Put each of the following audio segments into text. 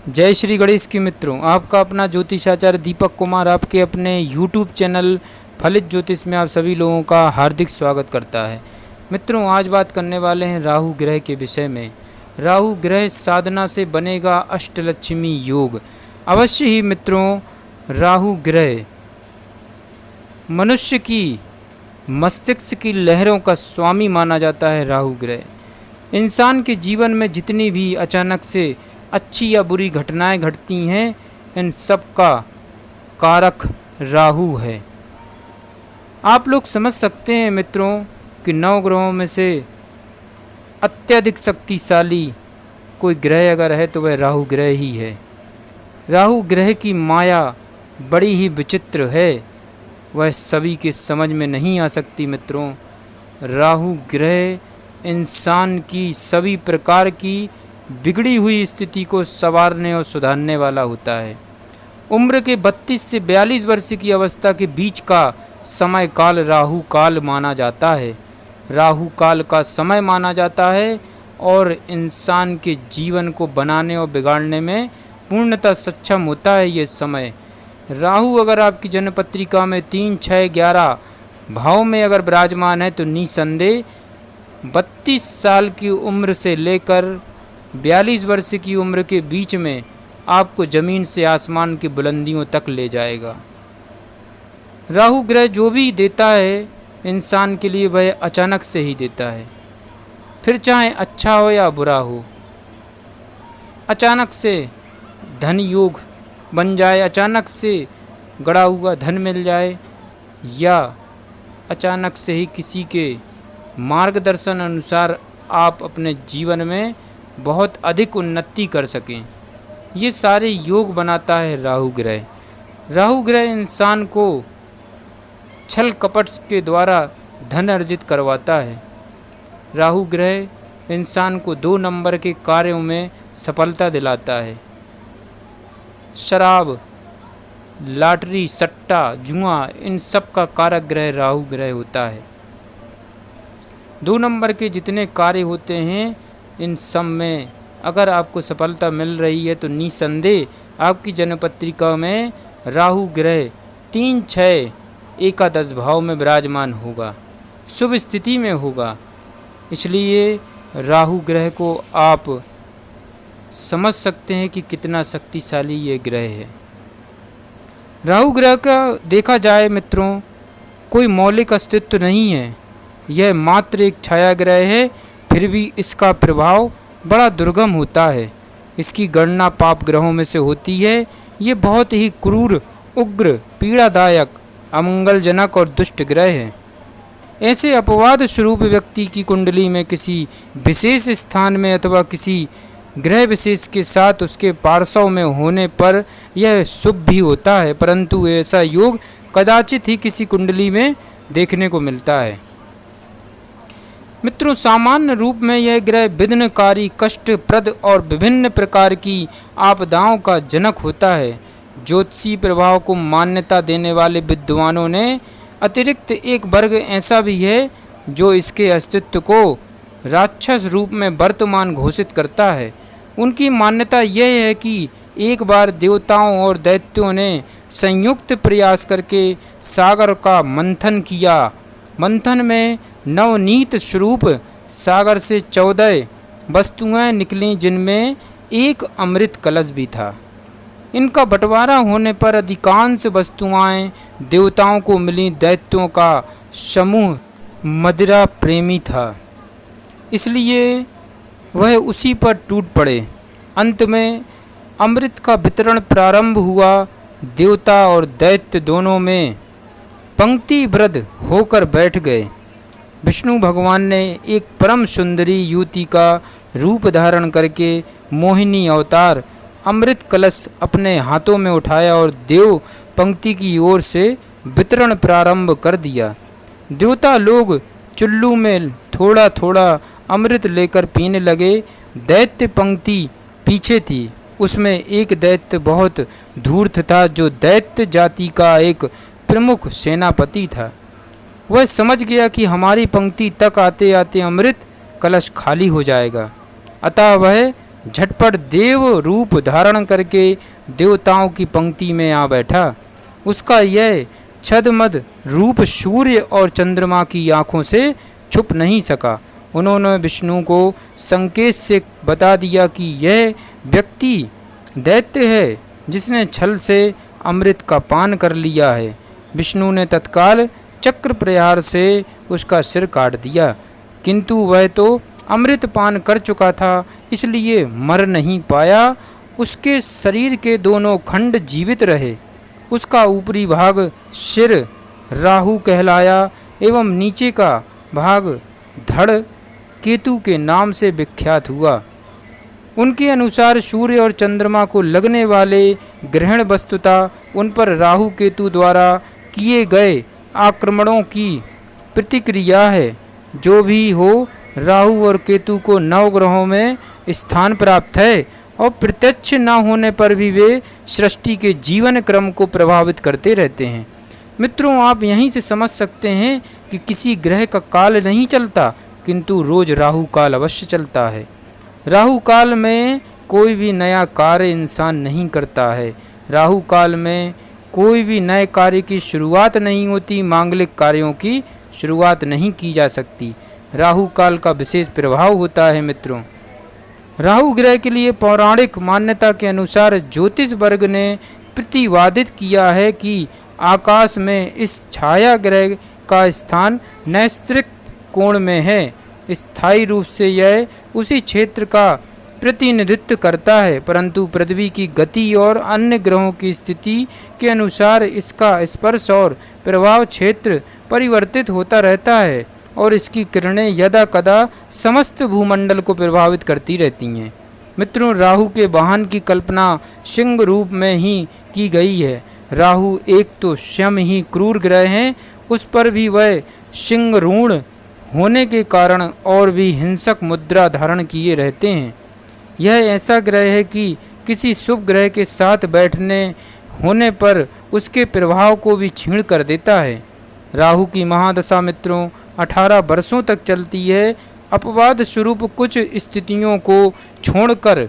जय श्री गणेश की मित्रों, आपका अपना ज्योतिषाचार्य दीपक कुमार आपके अपने YouTube चैनल फलित ज्योतिष में आप सभी लोगों का हार्दिक स्वागत करता है। मित्रों, आज बात करने वाले हैं राहु ग्रह के विषय में। राहु ग्रह साधना से बनेगा अष्टलक्ष्मी योग। अवश्य ही मित्रों, राहु ग्रह मनुष्य की मस्तिष्क की लहरों का स्वामी माना जाता है। राहु ग्रह इंसान के जीवन में जितनी भी अचानक से अच्छी या बुरी घटनाएं घटती हैं, इन सब का कारक राहु है। आप लोग समझ सकते हैं मित्रों कि 9 ग्रहों में से अत्यधिक शक्तिशाली कोई ग्रह अगर है तो वह राहु ग्रह ही है। राहु ग्रह की माया बड़ी ही विचित्र है, वह सभी के समझ में नहीं आ सकती। मित्रों, राहु ग्रह इंसान की सभी प्रकार की बिगड़ी हुई स्थिति को संवारने और सुधारने वाला होता है। उम्र के 32 से 42 वर्ष की अवस्था के बीच का समय काल राहु काल माना जाता है। राहु काल का समय माना जाता है और इंसान के जीवन को बनाने और बिगाड़ने में पूर्णतः सक्षम होता है ये समय। राहु अगर आपकी जन्म पत्रिका में 3, 6, 11 भाव में अगर विराजमान है तो निसंदेह 32 साल की उम्र से लेकर 42 वर्ष की उम्र के बीच में आपको ज़मीन से आसमान की बुलंदियों तक ले जाएगा। राहु ग्रह जो भी देता है इंसान के लिए वह अचानक से ही देता है, फिर चाहे अच्छा हो या बुरा हो। अचानक से धन योग बन जाए, अचानक से गड़ा हुआ धन मिल जाए, या अचानक से ही किसी के मार्गदर्शन अनुसार आप अपने जीवन में बहुत अधिक उन्नति कर सकें, ये सारे योग बनाता है राहु ग्रह। राहु ग्रह इंसान को छल कपट के द्वारा धन अर्जित करवाता है। राहु ग्रह इंसान को 2 नंबर के कार्यों में सफलता दिलाता है। शराब, लॉटरी, सट्टा, जुआ, इन सब का कारक ग्रह राहु ग्रह होता है। 2 नंबर के जितने कार्य होते हैं इन सब में अगर आपको सफलता मिल रही है तो निसंदेह आपकी जन्म पत्रिका में राहु ग्रह 3, 6, एकादश भाव में विराजमान होगा, शुभ स्थिति में होगा। इसलिए राहु ग्रह को आप समझ सकते हैं कि कितना शक्तिशाली ये ग्रह है। राहु ग्रह का देखा जाए मित्रों, कोई मौलिक अस्तित्व नहीं है, यह मात्र एक छाया ग्रह है। फिर भी इसका प्रभाव बड़ा दुर्गम होता है। इसकी गणना पाप ग्रहों में से होती है। ये बहुत ही क्रूर, उग्र, पीड़ादायक, अमंगलजनक और दुष्ट ग्रह है। ऐसे अपवाद स्वरूप व्यक्ति की कुंडली में किसी विशेष स्थान में अथवा किसी ग्रह विशेष के साथ उसके पार्श्व में होने पर यह शुभ भी होता है, परंतु ऐसा योग कदाचित ही किसी कुंडली में देखने को मिलता है। मित्रों, सामान्य रूप में यह ग्रह विघ्नकारी, कष्टप्रद और विभिन्न प्रकार की आपदाओं का जनक होता है। ज्योतिषी प्रभाव को मान्यता देने वाले विद्वानों ने अतिरिक्त एक वर्ग ऐसा भी है जो इसके अस्तित्व को राक्षस रूप में वर्तमान घोषित करता है। उनकी मान्यता यह है कि एक बार देवताओं और दैत्यों ने संयुक्त प्रयास करके सागर का मंथन किया। मंथन में नवनीत स्वरूप सागर से 14 वस्तुएं निकलीं, जिनमें एक अमृत कलश भी था। इनका बंटवारा होने पर अधिकांश वस्तुएं देवताओं को मिली। दैत्यों का समूह मदिरा प्रेमी था, इसलिए वह उसी पर टूट पड़े। अंत में अमृत का वितरण प्रारंभ हुआ। देवता और दैत्य दोनों में पंक्तिबद्ध होकर बैठ गए। विष्णु भगवान ने एक परम सुंदरी युवती का रूप धारण करके मोहिनी अवतार अमृत कलश अपने हाथों में उठाया और देव पंक्ति की ओर से वितरण प्रारंभ कर दिया। देवता लोग चुल्लू में थोड़ा थोड़ा अमृत लेकर पीने लगे। दैत्य पंक्ति पीछे थी। उसमें एक दैत्य बहुत धूर्त था, जो दैत्य जाति का एक प्रमुख सेनापति था। वह समझ गया कि हमारी पंक्ति तक आते आते अमृत कलश खाली हो जाएगा, अतः वह झटपट देव रूप धारण करके देवताओं की पंक्ति में आ बैठा। उसका यह छद्मद रूप सूर्य और चंद्रमा की आँखों से छुप नहीं सका। उन्होंने विष्णु को संकेत से बता दिया कि यह व्यक्ति दैत्य है जिसने छल से अमृत का पान कर लिया है। विष्णु ने तत्काल चक्र प्रहार से उसका सिर काट दिया, किंतु वह तो अमृत पान कर चुका था, इसलिए मर नहीं पाया। उसके शरीर के दोनों खंड जीवित रहे। उसका ऊपरी भाग सिर राहु कहलाया एवं नीचे का भाग धड़ केतु के नाम से विख्यात हुआ। उनके अनुसार सूर्य और चंद्रमा को लगने वाले ग्रहण वस्तुतः उन पर राहु केतु द्वारा किए गए आक्रमणों की प्रतिक्रिया है। जो भी हो, राहु और केतु को नवग्रहों में स्थान प्राप्त है और प्रत्यक्ष न होने पर भी वे सृष्टि के जीवन क्रम को प्रभावित करते रहते हैं। मित्रों, आप यहीं से समझ सकते हैं कि किसी ग्रह का काल नहीं चलता, किंतु रोज राहु काल अवश्य चलता है। राहु काल में कोई भी नया कार्य इंसान नहीं करता है। राहु काल में कोई भी नए कार्य की शुरुआत नहीं होती, मांगलिक कार्यों की शुरुआत नहीं की जा सकती। राहु काल का विशेष प्रभाव होता है। मित्रों, राहु ग्रह के लिए पौराणिक मान्यता के अनुसार ज्योतिष वर्ग ने प्रतिवादित किया है कि आकाश में इस छाया ग्रह का स्थान नैसर्गिक कोण में है। स्थायी रूप से यह उसी क्षेत्र का प्रतिनिधित्व करता है, परंतु पृथ्वी की गति और अन्य ग्रहों की स्थिति के अनुसार इसका स्पर्श और प्रभाव क्षेत्र परिवर्तित होता रहता है और इसकी किरणें यदा कदा समस्त भूमंडल को प्रभावित करती रहती हैं। मित्रों, राहु के वाहन की कल्पना सिंह रूप में ही की गई है। राहु एक तो स्वयं ही क्रूर ग्रह हैं, उस पर भी वह सिंह रूढ़ होने के कारण और भी हिंसक मुद्रा धारण किए रहते हैं। यह ऐसा ग्रह है कि किसी शुभ ग्रह के साथ बैठने होने पर उसके प्रभाव को भी छीण कर देता है। राहु की महादशा मित्रों 18 वर्षों तक चलती है। अपवाद स्वरूप कुछ स्थितियों को छोड़कर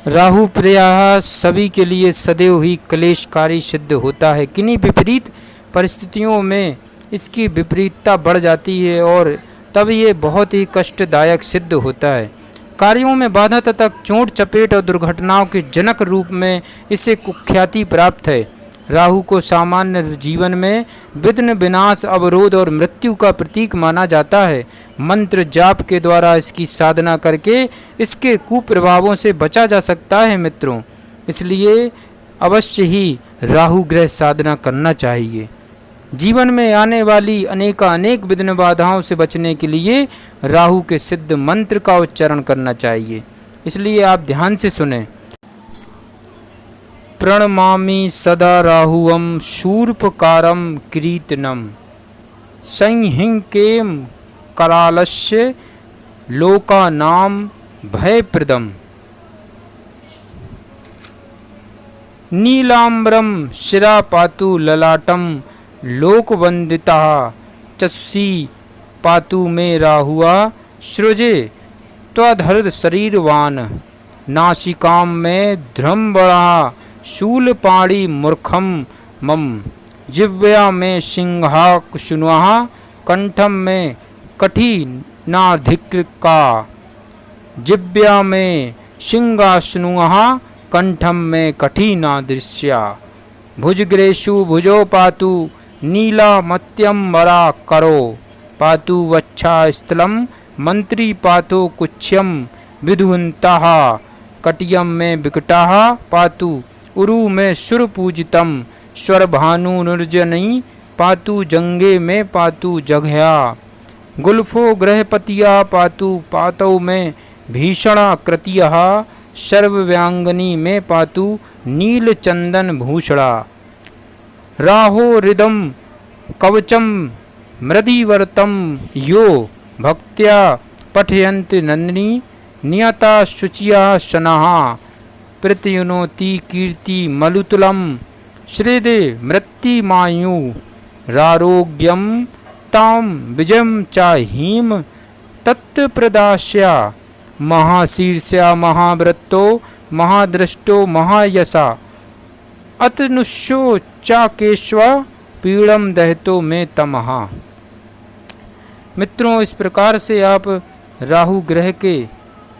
राहु प्रायः सभी के लिए सदैव ही क्लेशकारी सिद्ध होता है। किन्हीं विपरीत परिस्थितियों में इसकी विपरीतता बढ़ जाती है और तब ये बहुत ही कष्टदायक सिद्ध होता है। कार्यों में बाधा तथा चोट चपेट और दुर्घटनाओं के जनक रूप में इसे कुख्याति प्राप्त है। राहु को सामान्य जीवन में विघ्न, विनाश, अवरोध और मृत्यु का प्रतीक माना जाता है। मंत्र जाप के द्वारा इसकी साधना करके इसके कुप्रभावों से बचा जा सकता है। मित्रों, इसलिए अवश्य ही राहु ग्रह साधना करना चाहिए। जीवन में आने वाली अनेक विघ्न बाधाओं से बचने के लिए राहु के सिद्ध मंत्र का उच्चारण करना चाहिए। इसलिए आप ध्यान से सुने। प्रणमामि सदा राहुवं शूर्पकारं कीर्तनम संहिंकेम करालस्य लोकानां भयप्रदम नीलाम्बरम शिरा पातु ललाटम लोकवंदिता चक्षुषी पातु मे राहुआ सृजे त्वधर्त शरीरवान नासिकाम में ध्रुवंबरा शूलपाणी मूर्खम मम जिह्वा में सिंहाकुशुनः कंठम में कठिनाधिका जिह्वा में सिंहासनुः कंठम में कठिनादृश्या भुजग्रेषु भुजो पातु नीलामत्यंबरा करो पातु वक्षस्थलं मंत्री पातु कुच्छ्यम विधुवन्तः कटियम में विकटाः पातु उरु में सुरपूजितम स्वरभानुर्जनी पातु जंगे में पातु जघया गुल्फो ग्रहपतिया पातु पातौ में भीषणाकृतियः सर्वव्यांगनी में पातु नीलचंदन भूषणा राहो हृदम कवचम मृदिवर्तम यो भक्त्या पठयन्ति नंदिनी नियता शुचिया शनः प्रत्युनोति कीर्ति मलुतुलम श्रीदे मृत्तिमायु रारोग्यम ताम विजयम च हीम तत्प्रदास्या महाशीर्षा महाव्रतो महादृष्टो महायशा अतनुष्यो चाकेश्वा पीड़म दहतो में तमहा। मित्रों, इस प्रकार से आप राहु ग्रह के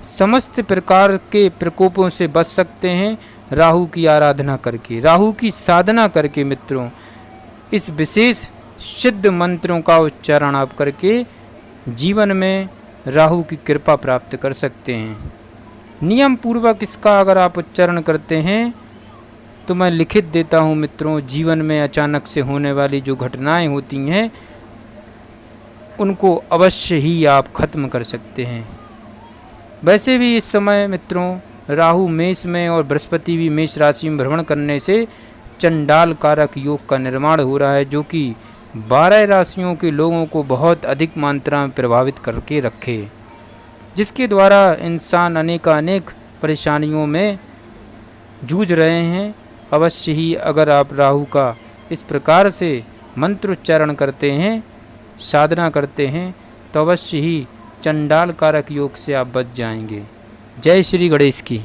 समस्त प्रकार के प्रकोपों से बच सकते हैं राहु की आराधना करके, राहु की साधना करके। मित्रों, इस विशेष सिद्ध मंत्रों का उच्चारण आप करके जीवन में राहु की कृपा प्राप्त कर सकते हैं। नियम पूर्वक इसका अगर आप उच्चारण करते हैं तो मैं लिखित देता हूँ मित्रों, जीवन में अचानक से होने वाली जो घटनाएं होती हैं उनको अवश्य ही आप खत्म कर सकते हैं। वैसे भी इस समय मित्रों राहु मेष में और बृहस्पति भी मेष राशि में भ्रमण करने से चंडाल कारक योग का निर्माण हो रहा है, जो कि 12 राशियों के लोगों को बहुत अधिक मात्रा में प्रभावित करके रखे, जिसके द्वारा इंसान अनेक परेशानियों में जूझ रहे हैं। अवश्य ही अगर आप राहु का इस प्रकार से मंत्रोच्चारण करते हैं, साधना करते हैं, तो अवश्य ही चंडाल कारक योग से आप बच जाएंगे। जय श्री गणेश की।